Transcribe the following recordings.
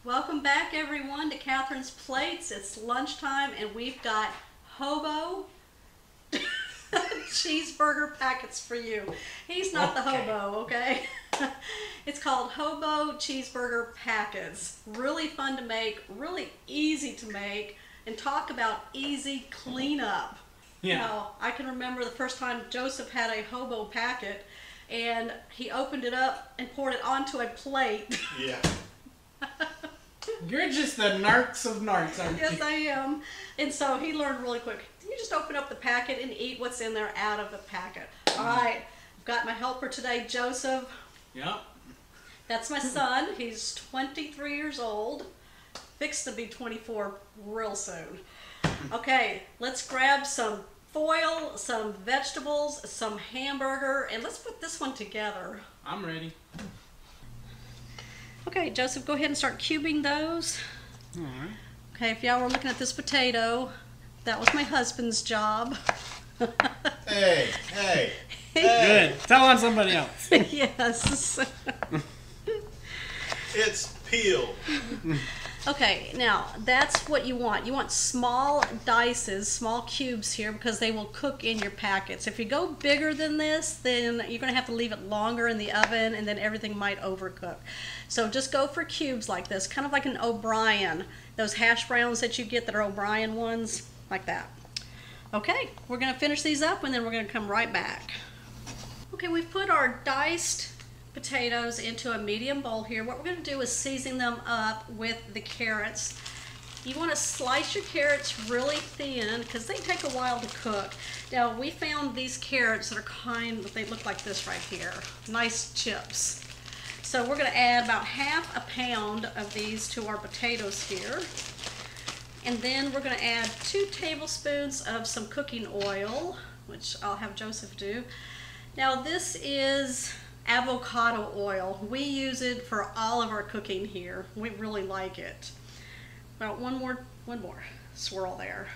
Welcome back everyone to Catherine's Plates. It's lunchtime and we've got HOBO cheeseburger packets for you. He's not the hobo, okay? It's called HOBO cheeseburger packets. Really fun to make, really easy to make, and talk about easy cleanup. Yeah. You know, I can remember the first time Joseph had a HOBO packet and he opened it up and poured it onto a plate. Yeah. You're just the narcs of narcs, aren't you? Yes, I am. And so he learned really quick. You just open up the packet and eat what's in there out of the packet. All right. I've got my helper today, Joseph. Yep. That's my son. He's 23 years old. Fixed to be 24 real soon. Okay, let's grab some foil, some vegetables, some hamburger, and let's put this one together. I'm ready. Okay, Joseph, go ahead and start cubing those. All right. Okay, if y'all were looking at this potato, that was my husband's job. Hey. Good. Tell on somebody else. Yes. It's peeled. Okay, now that's what you want. You want small dices, small cubes here, because they will cook in your packets. If you go bigger than this, then you're going to have to leave it longer in the oven, and then everything might overcook. So just go for cubes like this, kind of like an O'Brien. Those hash browns that you get that are O'Brien ones, like that. Okay, we're going to finish these up, and then we're going to come right back. Okay, we've put our diced potatoes into a medium bowl here. What we're going to do is season them up with the carrots. You want to slice your carrots really thin because they take a while to cook. Now we found these carrots that are they look like this right here. Nice chips. So we're going to add about half a pound of these to our potatoes here. And then we're going to add 2 tablespoons of some cooking oil, which I'll have Joseph do. Now this is avocado oil. We use it for all of our cooking here. We really like it. About one more swirl there.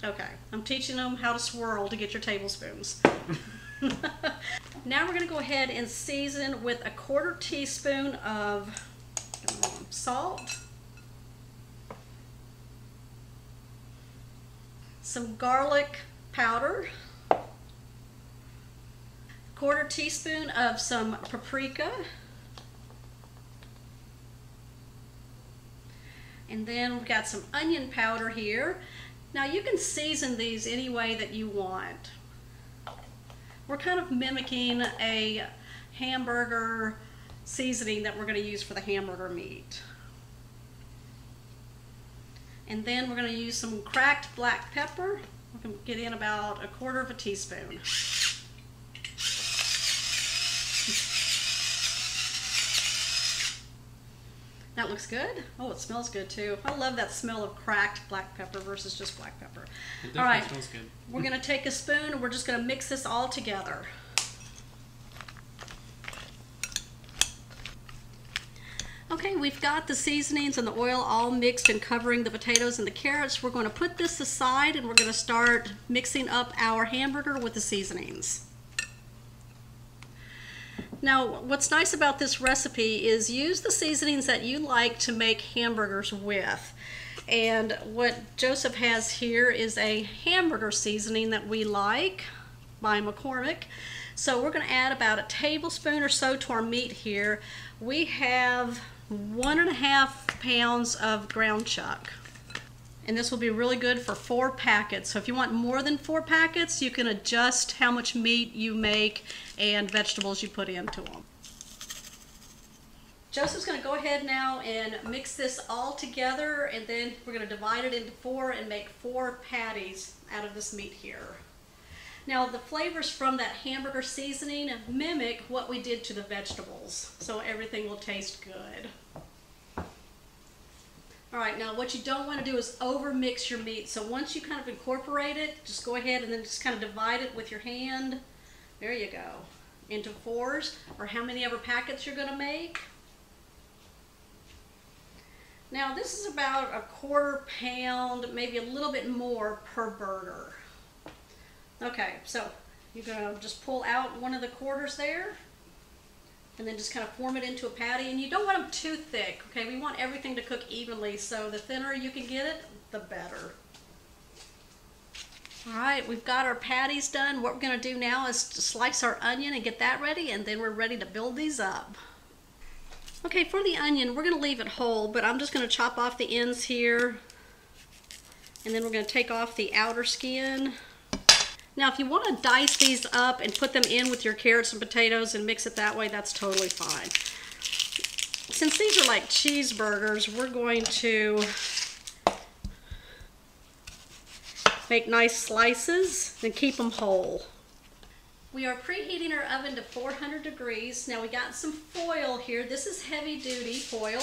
Okay, I'm teaching them how to swirl to get your tablespoons. Now we're going to go ahead and season with a 1/4 teaspoon of salt, some garlic powder, 1/4 teaspoon of some paprika, and then we've got some onion powder here. Now you can season these any way that you want. We're kind of mimicking a hamburger seasoning that we're going to use for the hamburger meat. And then we're going to use some cracked black pepper. We're going to get in about 1/4 teaspoon. That looks good. Oh, it smells good too. I love that smell of cracked black pepper versus just black pepper. It definitely all right, smells good. We're going to take a spoon and we're just going to mix this all together. Okay, we've got the seasonings and the oil all mixed and covering the potatoes and the carrots. We're going to put this aside and we're going to start mixing up our hamburger with the seasonings. Now, what's nice about this recipe is use the seasonings that you like to make hamburgers with. And what Joseph has here is a hamburger seasoning that we like by McCormick. So we're going to add about a tablespoon or so to our meat here. We have 1.5 pounds of ground chuck. And this will be really good for 4 packets. So if you want more than 4 packets, you can adjust how much meat you make and vegetables you put into them. Joseph's going to go ahead now and mix this all together, and then we're going to divide it into 4 and make 4 patties out of this meat here. Now the flavors from that hamburger seasoning mimic what we did to the vegetables, so everything will taste good. All right, now what you don't want to do is over mix your meat. So once you kind of incorporate it, just go ahead and then just kind of divide it with your hand. There you go. Into 4s, or how many ever packets you're going to make. Now this is about 1/4 pound, maybe a little bit more per burger. Okay, so you're going to just pull out one of the quarters there. And then just kind of form it into a patty. And you don't want them too thick, okay? We want everything to cook evenly, so the thinner you can get it, the better. All right, we've got our patties done. What we're gonna do now is slice our onion and get that ready, and then we're ready to build these up. Okay, for the onion, we're gonna leave it whole, but I'm just gonna chop off the ends here, and then we're gonna take off the outer skin. Now, if you want to dice these up and put them in with your carrots and potatoes and mix it that way, that's totally fine. Since these are like cheeseburgers, we're going to make nice slices and keep them whole. We are preheating our oven to 400 degrees. Now, we got some foil here. This is heavy duty foil,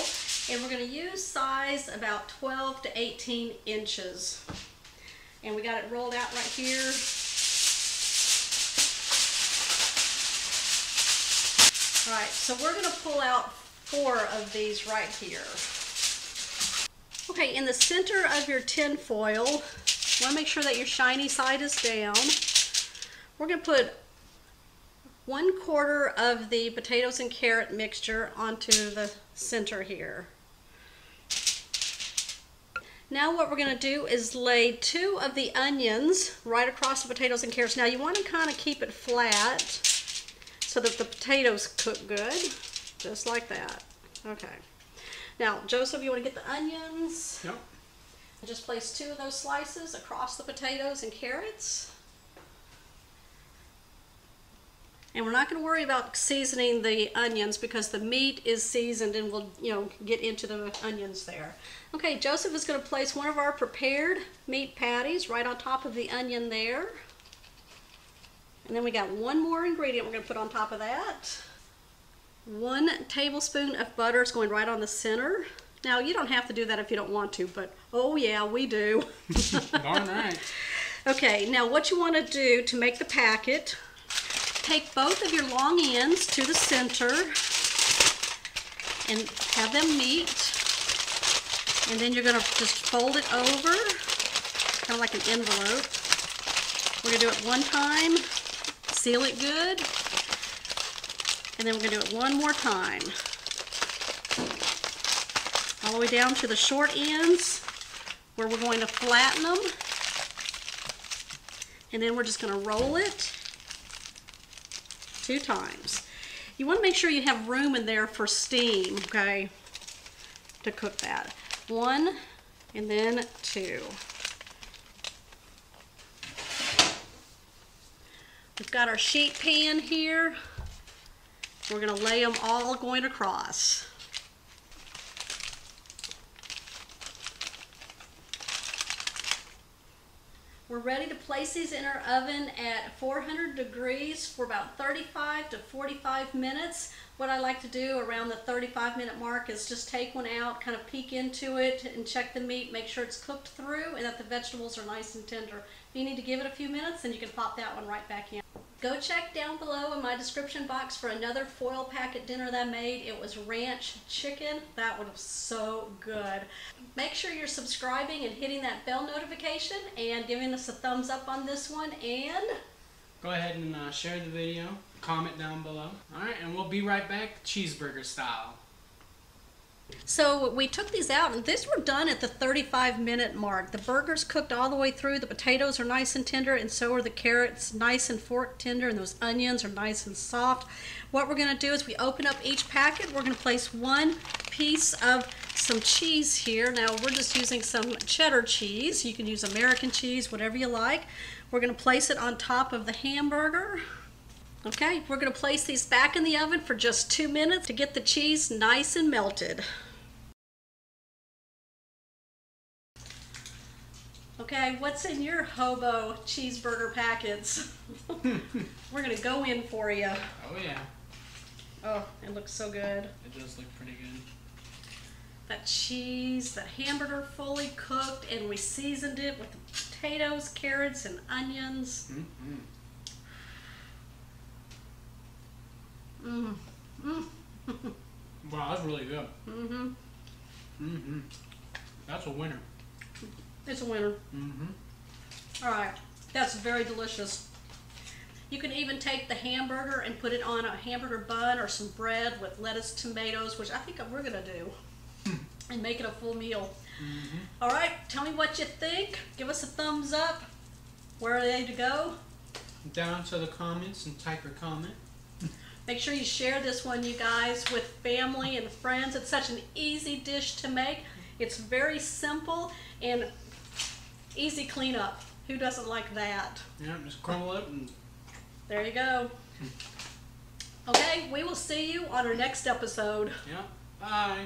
and we're going to use size about 12 to 18 inches. And we got it rolled out right here. All right, so we're gonna pull out 4 of these right here. Okay, in the center of your tin foil, you wanna make sure that your shiny side is down. We're gonna put 1/4 of the potatoes and carrot mixture onto the center here. Now what we're gonna do is lay 2 of the onions right across the potatoes and carrots. Now you wanna kinda keep it flat so that the potatoes cook good, just like that. Okay. Now, Joseph, you want to get the onions? Yep. Just place 2 of those slices across the potatoes and carrots. And we're not going to worry about seasoning the onions because the meat is seasoned and we'll, get into the onions there. Okay, Joseph is going to place one of our prepared meat patties right on top of the onion there. And then we got one more ingredient we're going to put on top of that. 1 tablespoon of butter is going right on the center. Now, you don't have to do that if you don't want to, but oh yeah, we do. Darn right. Okay, now what you want to do to make the packet, take both of your long ends to the center and have them meet. And then you're going to just fold it over, kind of like an envelope. We're going to do it one time. Seal it good, and then we're going to do it one more time. All the way down to the short ends where we're going to flatten them, and then we're just going to roll it 2 times. You want to make sure you have room in there for steam, okay, to cook that. 1 and then 2. We've got our sheet pan here. We're going to lay them all going across. We're ready to place these in our oven at 400 degrees for about 35 to 45 minutes. What I like to do around the 35-minute mark is just take one out, kind of peek into it and check the meat, make sure it's cooked through and that the vegetables are nice and tender. If you need to give it a few minutes, then you can pop that one right back in. Go check down below in my description box for another foil packet dinner that I made. It was ranch chicken. That one was so good. Make sure you're subscribing and hitting that bell notification and giving us a thumbs up on this one. And go ahead and share the video, comment down below. Alright, and we'll be right back cheeseburger style. so we took these out, and these were done at the 35-minute mark. The burger's cooked all the way through. The potatoes are nice and tender, and so are the carrots, nice and fork tender, and those onions are nice and soft. What we're going to do is we open up each packet. We're going to place 1 piece of some cheese here. Now, we're just using some cheddar cheese. You can use American cheese, whatever you like. We're going to place it on top of the hamburger. Okay, we're going to place these back in the oven for just 2 minutes to get the cheese nice and melted. Okay, what's in your HOBO cheeseburger packets? We're going to go in for you. Oh yeah. Oh, it looks so good. It does look pretty good. That cheese, that hamburger fully cooked, and we seasoned it with the potatoes, carrots, and onions. Mm-hmm. Mm. Mm. Wow, that's really good. Mm-hmm. Mm-hmm. That's a winner. It's a winner. Mm-hmm. All right, that's very delicious. You can even take the hamburger and put it on a hamburger bun or some bread with lettuce, tomatoes, which I think we're gonna do, and make it a full meal. All right, tell me what you think. Give us a thumbs up. Where are they to go? Down to the comments and type your comment. Make sure you share this one, you guys, with family and friends. It's such an easy dish to make. It's very simple and easy cleanup. Who doesn't like that? Yeah, just crumble it and... There you go. Okay, we will see you on our next episode. Yeah, bye.